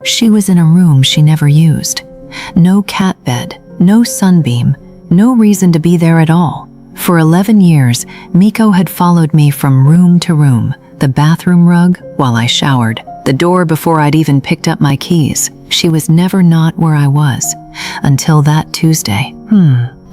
She was in a room she never used. No cat bed, no sunbeam, no reason to be there at all. For 11 years, Miko had followed me from room to room, the bathroom rug while I showered, the door before I'd even picked up my keys. She was never not where I was. Until that Tuesday.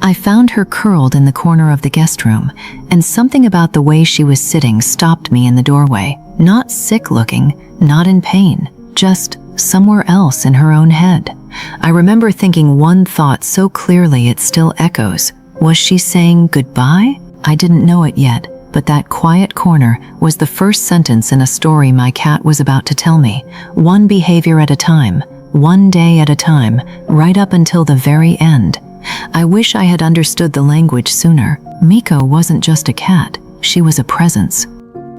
I found her curled in the corner of the guest room, and something about the way she was sitting stopped me in the doorway. Not sick looking, not in pain, just somewhere else in her own head. I remember thinking one thought so clearly it still echoes. Was she saying goodbye? I didn't know it yet, but that quiet corner was the first sentence in a story my cat was about to tell me. One behavior at a time, one day at a time, right up until the very end. I wish I had understood the language sooner. Miko wasn't just a cat, she was a presence.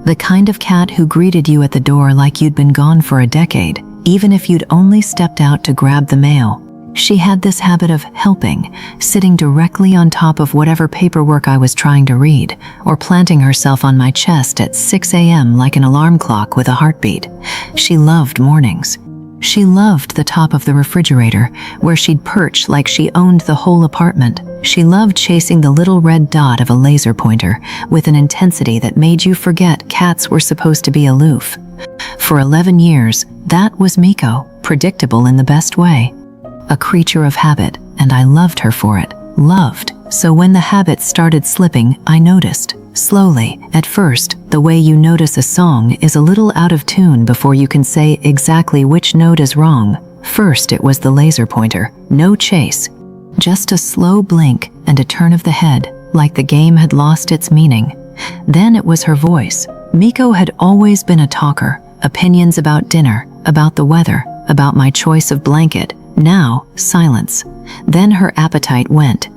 The kind of cat who greeted you at the door like you'd been gone for a decade, even if you'd only stepped out to grab the mail. She had this habit of helping, sitting directly on top of whatever paperwork I was trying to read, or planting herself on my chest at 6 a.m. like an alarm clock with a heartbeat. She loved mornings. She loved the top of the refrigerator, where she'd perch like she owned the whole apartment. She loved chasing the little red dot of a laser pointer with an intensity that made you forget cats were supposed to be aloof. For 11 years, that was Miko, predictable in the best way. A creature of habit, and I loved her for it. Loved. So when the habit started slipping, I noticed. Slowly, at first, the way you notice a song is a little out of tune before you can say exactly which note is wrong. First, it was the laser pointer. No chase. Just a slow blink and a turn of the head, like the game had lost its meaning. Then it was her voice. Miko had always been a talker. Opinions about dinner, about the weather, about my choice of blanket. Now, silence. Then her appetite went.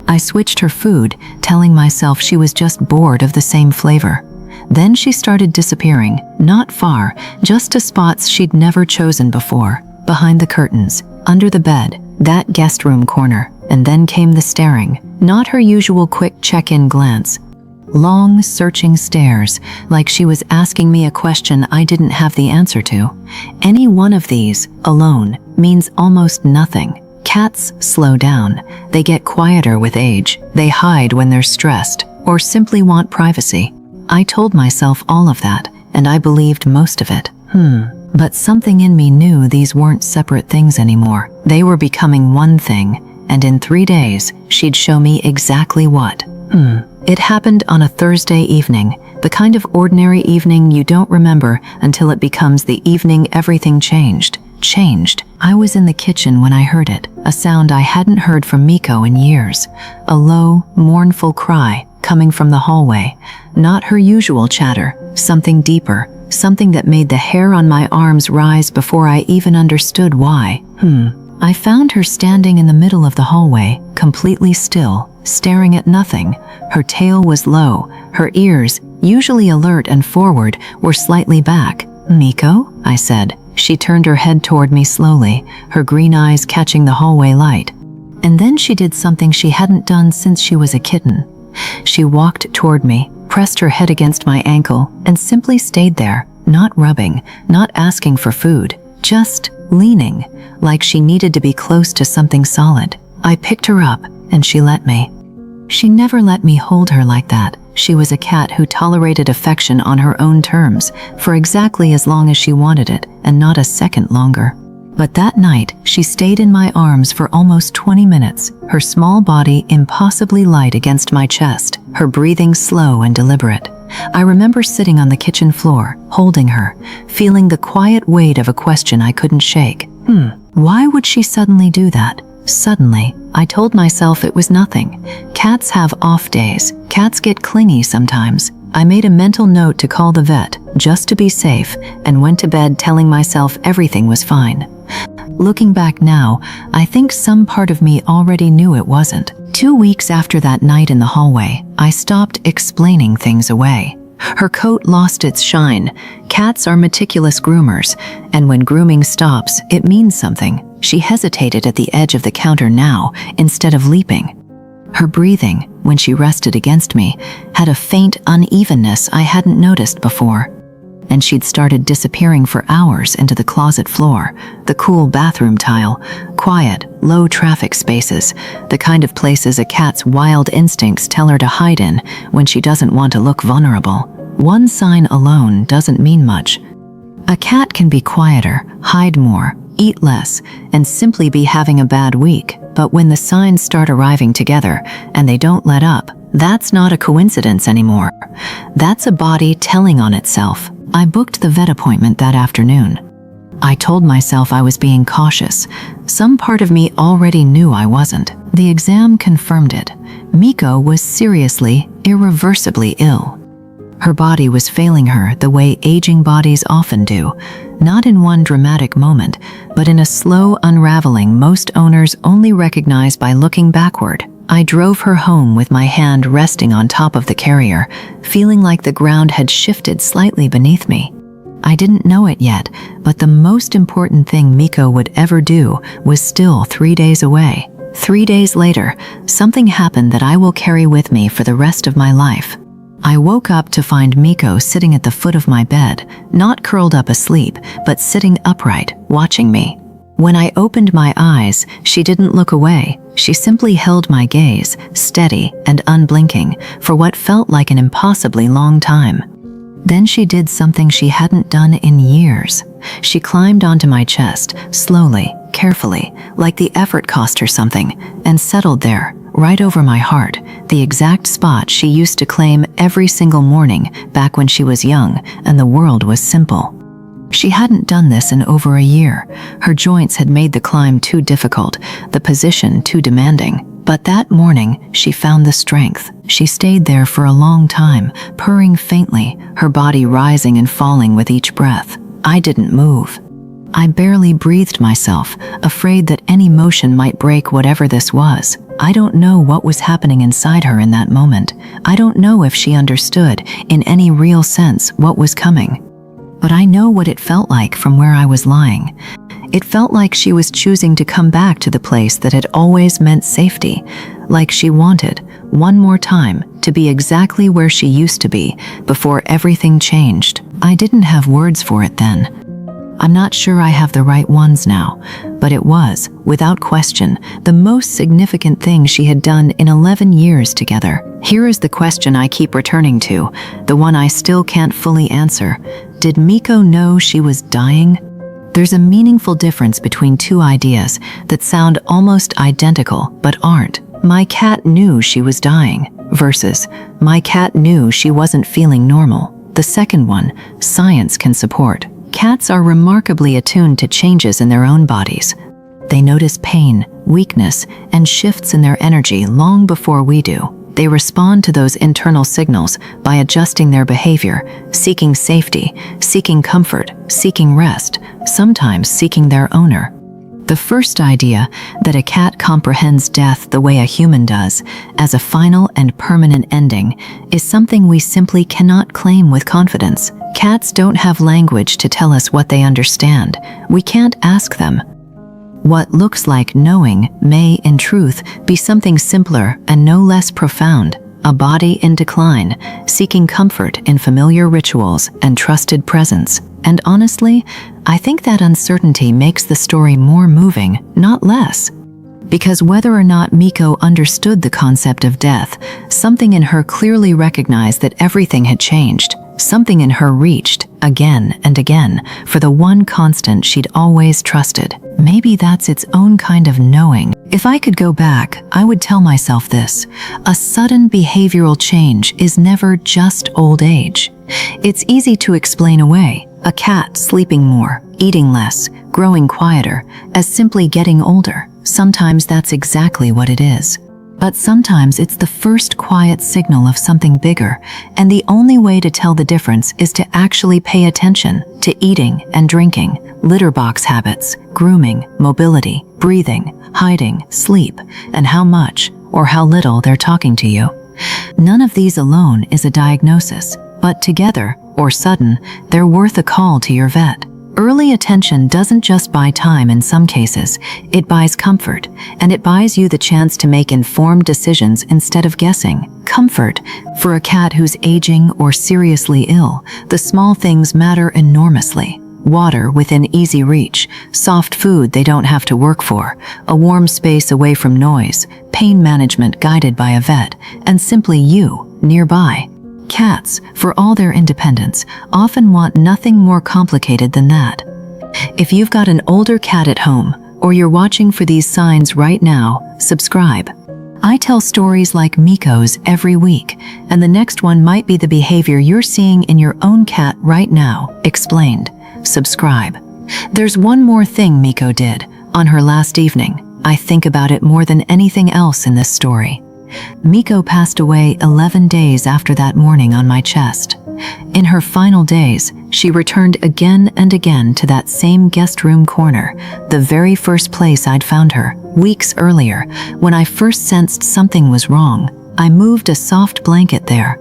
I switched her food, telling myself she was just bored of the same flavor. Then she started disappearing, not far, just to spots she'd never chosen before. Behind the curtains, under the bed, that guest room corner, and then came the staring. Not her usual quick check-in glance. Long, searching stares, like she was asking me a question I didn't have the answer to. Any one of these, alone, means almost nothing. Cats slow down. They get quieter with age. They hide when they're stressed, or simply want privacy. I told myself all of that, and I believed most of it. But something in me knew these weren't separate things anymore. They were becoming one thing, and in 3 days, she'd show me exactly what. It happened on a Thursday evening, the kind of ordinary evening you don't remember until it becomes the evening everything changed. I was in the kitchen when I heard it, a sound I hadn't heard from Miko in years. A low, mournful cry coming from the hallway. Not her usual chatter, something deeper, something that made the hair on my arms rise before I even understood why. I found her standing in the middle of the hallway, completely still, staring at nothing. Her tail was low, her ears, usually alert and forward, were slightly back. "Miko?" I said. She turned her head toward me slowly, her green eyes catching the hallway light. And then she did something she hadn't done since she was a kitten. She walked toward me, pressed her head against my ankle, and simply stayed there, not rubbing, not asking for food, just leaning, like she needed to be close to something solid. I picked her up, and she let me. She never let me hold her like that. She was a cat who tolerated affection on her own terms, for exactly as long as she wanted it, and not a second longer. But that night, she stayed in my arms for almost 20 minutes, her small body impossibly light against my chest, her breathing slow and deliberate. I remember sitting on the kitchen floor, holding her, feeling the quiet weight of a question I couldn't shake. Why would she suddenly do that? Suddenly, I told myself it was nothing. Cats have off days. Cats get clingy sometimes. I made a mental note to call the vet, just to be safe, and went to bed telling myself everything was fine. Looking back now, I think some part of me already knew it wasn't. 2 weeks after that night in the hallway, I stopped explaining things away. Her coat lost its shine. Cats are meticulous groomers, and when grooming stops, it means something. She hesitated at the edge of the counter now, instead of leaping. Her breathing, when she rested against me, had a faint unevenness I hadn't noticed before. and she'd started disappearing for hours into the closet floor, the cool bathroom tile, quiet, low traffic spaces, the kind of places a cat's wild instincts tell her to hide in when she doesn't want to look vulnerable. One sign alone doesn't mean much. A cat can be quieter, hide more, eat less, and simply be having a bad week. But when the signs start arriving together and they don't let up, that's not a coincidence anymore. That's a body telling on itself. I booked the vet appointment that afternoon. I told myself I was being cautious. Some part of me already knew I wasn't. The exam confirmed it. Miko was seriously, irreversibly ill. Her body was failing her the way aging bodies often do, not in one dramatic moment, but in a slow unraveling most owners only recognize by looking backward. I drove her home with my hand resting on top of the carrier, feeling like the ground had shifted slightly beneath me. I didn't know it yet, but the most important thing Miko would ever do was still 3 days away. 3 days later, something happened that I will carry with me for the rest of my life. I woke up to find Miko sitting at the foot of my bed, not curled up asleep, but sitting upright, watching me. When I opened my eyes, she didn't look away. She simply held my gaze, steady and unblinking, for what felt like an impossibly long time. Then she did something she hadn't done in years. She climbed onto my chest, slowly, carefully, like the effort cost her something, and settled there, right over my heart, the exact spot she used to claim every single morning back when she was young and the world was simple. She hadn't done this in over a year. Her joints had made the climb too difficult, the position too demanding. But that morning, she found the strength. She stayed there for a long time, purring faintly, her body rising and falling with each breath. I didn't move. I barely breathed myself, afraid that any motion might break whatever this was. I don't know what was happening inside her in that moment. I don't know if she understood, in any real sense, what was coming. But I know what it felt like from where I was lying. It felt like she was choosing to come back to the place that had always meant safety, like she wanted, one more time, to be exactly where she used to be, before everything changed. I didn't have words for it then. I'm not sure I have the right ones now, but it was, without question, the most significant thing she had done in 11 years together. Here is the question I keep returning to, the one I still can't fully answer. Did Miko know she was dying? There's a meaningful difference between two ideas that sound almost identical but aren't. My cat knew she was dying versus my cat knew she wasn't feeling normal. The second one, science can support. Cats are remarkably attuned to changes in their own bodies. They notice pain, weakness, and shifts in their energy long before we do. They respond to those internal signals by adjusting their behavior, seeking safety, seeking comfort, seeking rest, sometimes seeking their owner. The first idea, that a cat comprehends death the way a human does, as a final and permanent ending, is something we simply cannot claim with confidence. Cats don't have language to tell us what they understand. We can't ask them. What looks like knowing may, in truth, be something simpler and no less profound. A body in decline, seeking comfort in familiar rituals and trusted presence. And honestly, I think that uncertainty makes the story more moving, not less. Because whether or not Miko understood the concept of death, something in her clearly recognized that everything had changed. Something in her reached, again and again, for the one constant she'd always trusted. Maybe that's its own kind of knowing. If I could go back, I would tell myself this: a sudden behavioral change is never just old age. It's easy to explain away, a cat sleeping more, eating less, growing quieter, as simply getting older. Sometimes that's exactly what it is. But sometimes it's the first quiet signal of something bigger, and the only way to tell the difference is to actually pay attention to eating and drinking, litter box habits, grooming, mobility, breathing, hiding, sleep, and how much or how little they're talking to you. None of these alone is a diagnosis, but together, or sudden, they're worth a call to your vet. Early attention doesn't just buy time in some cases, it buys comfort, and it buys you the chance to make informed decisions instead of guessing. Comfort. For a cat who's aging or seriously ill, the small things matter enormously. Water within easy reach, soft food they don't have to work for, a warm space away from noise, pain management guided by a vet, and simply you, nearby. Cats, for all their independence, often want nothing more complicated than that. If you've got an older cat at home, or you're watching for these signs right now, subscribe. I tell stories like Miko's every week, and the next one might be the behavior you're seeing in your own cat right now, explained. Subscribe. There's one more thing Miko did on her last evening. I think about it more than anything else in this story. Miko passed away 11 days after that morning on my chest. In her final days, she returned again and again to that same guest room corner, the very first place I'd found her. Weeks earlier, when I first sensed something was wrong, I moved a soft blanket there.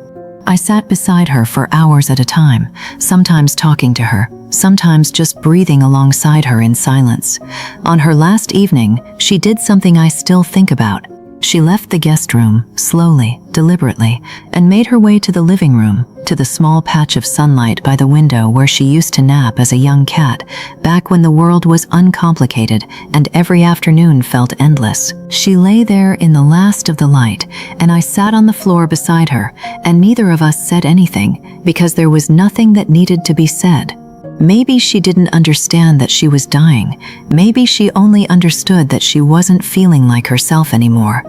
I sat beside her for hours at a time, sometimes talking to her, sometimes just breathing alongside her in silence. On her last evening, she did something I still think about. She left the guest room, slowly, deliberately, and made her way to the living room, to the small patch of sunlight by the window where she used to nap as a young cat, back when the world was uncomplicated and every afternoon felt endless. She lay there in the last of the light, and I sat on the floor beside her, and neither of us said anything, because there was nothing that needed to be said. Maybe she didn't understand that she was dying. Maybe she only understood that she wasn't feeling like herself anymore.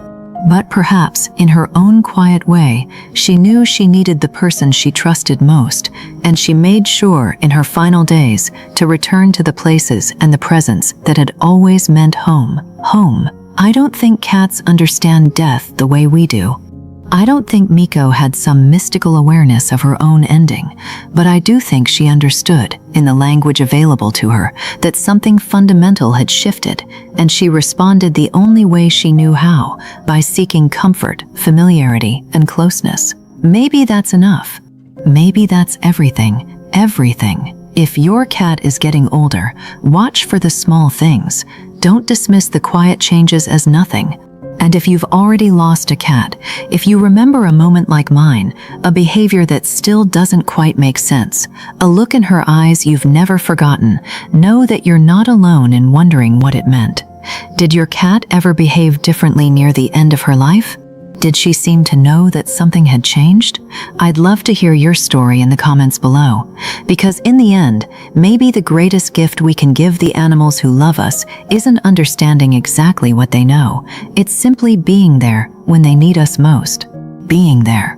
But perhaps, in her own quiet way, she knew she needed the person she trusted most, and she made sure in her final days to return to the places and the presence that had always meant home. Home. I don't think cats understand death the way we do. I don't think Miko had some mystical awareness of her own ending, but I do think she understood, in the language available to her, that something fundamental had shifted, and she responded the only way she knew how, by seeking comfort, familiarity, and closeness. Maybe that's enough. Maybe that's everything, everything. If your cat is getting older, watch for the small things. Don't dismiss the quiet changes as nothing. And if you've already lost a cat, if you remember a moment like mine, a behavior that still doesn't quite make sense, a look in her eyes you've never forgotten, know that you're not alone in wondering what it meant. Did your cat ever behave differently near the end of her life? Did she seem to know that something had changed? I'd love to hear your story in the comments below, because in the end, maybe the greatest gift we can give the animals who love us isn't understanding exactly what they know. It's simply being there when they need us most. Being there.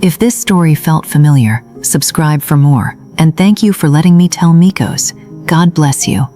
If this story felt familiar, subscribe for more, and thank you for letting me tell Miko's. God bless you.